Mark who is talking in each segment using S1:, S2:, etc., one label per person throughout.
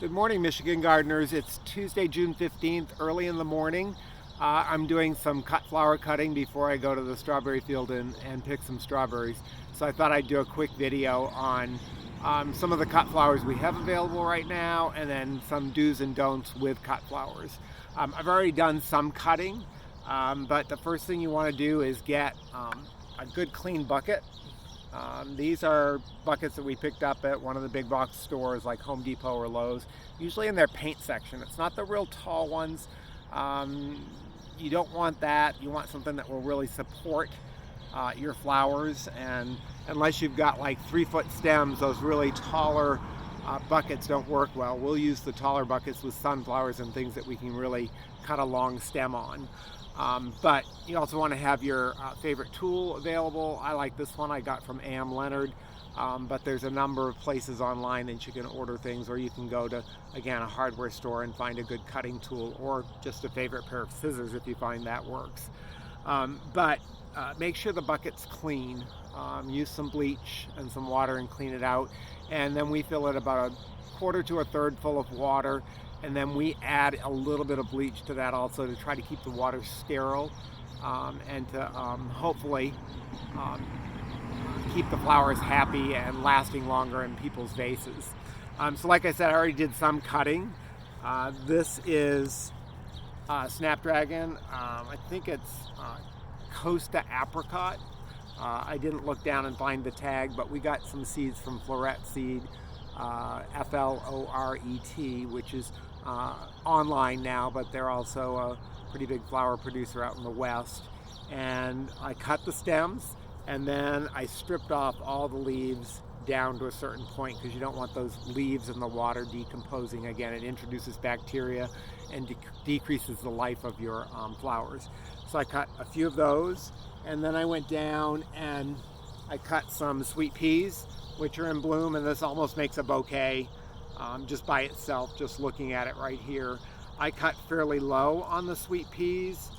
S1: Good morning, Michigan gardeners. It's Tuesday, June 15th, early in the morning. I'm doing some flower cutting before I go to the strawberry field and pick some strawberries. So I thought I'd do a quick video on some of the cut flowers we have available right now, and then some do's and don'ts with cut flowers. I've already done some cutting, but the first thing you want to do is get a good clean bucket. These are buckets that we picked up at one of the big box stores like Home Depot or Lowe's, usually in their paint section. It's not the real tall ones. You don't want that. You want something that will really support your flowers, and unless you've got like 3-foot stems, those really taller buckets don't work well. We'll use the taller buckets with sunflowers and things that we can really cut a long stem on. But you also want to have your favorite tool available. I like this one I got from A.M. Leonard, but there's a number of places online that you can order things, or you can go to, again, a hardware store and find a good cutting tool, or just a favorite pair of scissors if you find that works. But make sure the bucket's clean. Use some bleach and some water and clean it out, and then we fill it about 1/4 to 1/3 full of water. And then we add a little bit of bleach to that also to try to keep the water sterile, and to hopefully keep the flowers happy and lasting longer in people's vases. So like I said, I already did some cutting. This is Snapdragon. I think it's Costa Apricot. I didn't look down and find the tag, but we got some seeds from Floret Seed, Floret, which is online now, but they're also a pretty big flower producer out in the West. And I cut the stems, and then I stripped off all the leaves down to a certain point, because you don't want those leaves in the water decomposing. Again, it introduces bacteria and decreases the life of your flowers. So I cut a few of those, and then I went down and I cut some sweet peas, which are in bloom, and this almost makes a bouquet just by itself, just looking at it right here. I cut fairly low on the sweet peas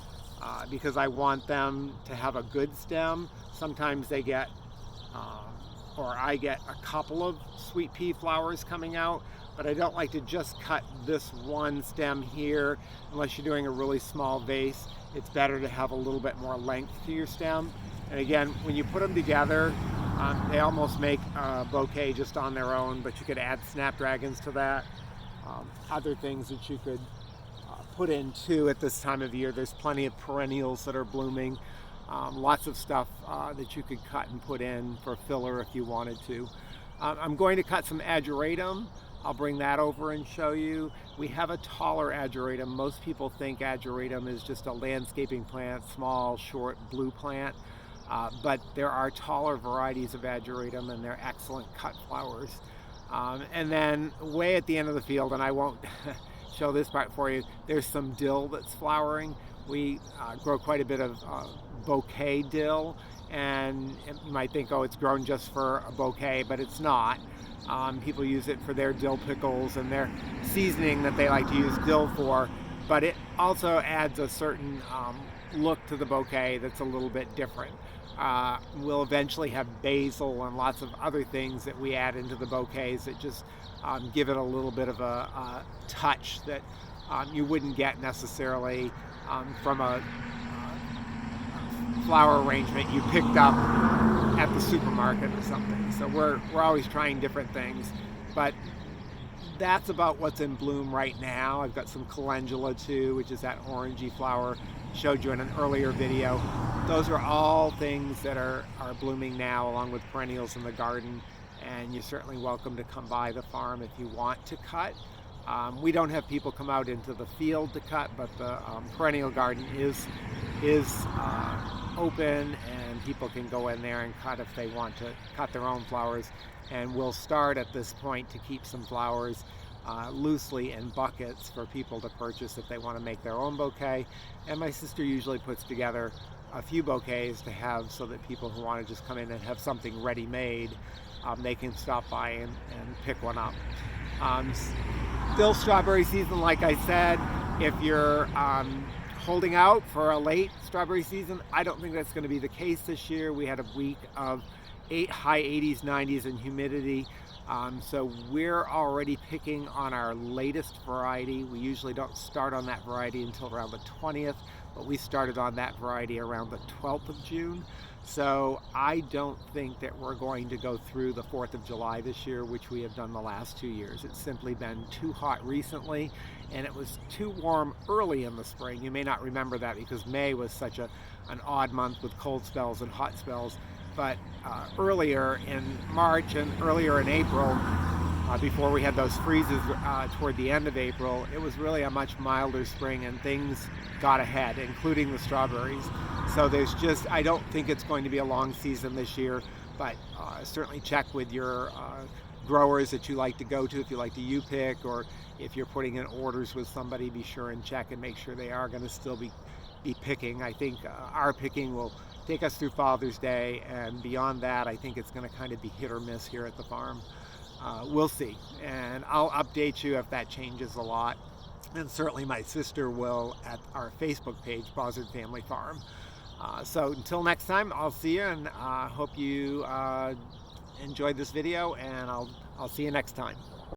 S1: because I want them to have a good stem. Sometimes they get, or I get a couple of sweet pea flowers coming out, but I don't like to just cut this one stem here unless you're doing a really small vase. It's better to have a little bit more length to your stem. And again, when you put them together, they almost make a bouquet just on their own, but you could add snapdragons to that. Other things that you could put in too at this time of year. There's plenty of perennials that are blooming. Lots of stuff that you could cut and put in for filler if you wanted to. I'm going to cut some ageratum. I'll bring that over and show you. We have a taller ageratum. Most people think ageratum is just a landscaping plant, small, short, blue plant. But there are taller varieties of ageratum, and they're excellent cut flowers. And then way at the end of the field, and I won't show this part for you, there's some dill that's flowering. We grow quite a bit of bouquet dill, and you might think, oh, it's grown just for a bouquet, but it's not. People use it for their dill pickles and their seasoning that they like to use dill for, but it also adds a certain look to the bouquet that's a little bit different. We'll eventually have basil and lots of other things that we add into the bouquets that just give it a little bit of a touch that you wouldn't get necessarily from a flower arrangement you picked up at the supermarket or something. So we're always trying different things, but that's about what's in bloom right now. I've got some calendula too, which is that orangey flower showed you in an earlier video. Those are all things that are blooming now, along with perennials in the garden, and you're certainly welcome to come by the farm if you want to cut. We don't have people come out into the field to cut, but the perennial garden is open, and people can go in there and cut if they want to cut their own flowers. And we'll start at this point to keep some flowers loosely in buckets for people to purchase if they want to make their own bouquet. And my sister usually puts together a few bouquets to have, so that people who want to just come in and have something ready-made, they can stop by and pick one up. Still strawberry season, like I said. If you're holding out for a late strawberry season, I don't think that's going to be the case this year. We had a week of high 80s, 90s, and humidity. So we're already picking on our latest variety. We usually don't start on that variety until around the 20th, but we started on that variety around the 12th of June. So I don't think that we're going to go through the 4th of July this year, which we have done the last 2 years. It's simply been too hot recently, and it was too warm early in the spring. You may not remember that because May was such an odd month with cold spells and hot spells. But earlier in March and earlier in April, before we had those freezes toward the end of April, it was really a much milder spring and things got ahead, including the strawberries. So I don't think it's going to be a long season this year, but certainly check with your growers that you like to go to, if you like to U-pick, or if you're putting in orders with somebody, be sure and check and make sure they are going to still be picking. I think our picking will take us through Father's Day, and beyond that I think it's going to kind of be hit or miss here at the farm. We'll see, and I'll update you if that changes a lot, and certainly my sister will at our Facebook page, Bozzard Family Farm. So until next time, I'll see you, and hope you enjoyed this video, and I'll see you next time.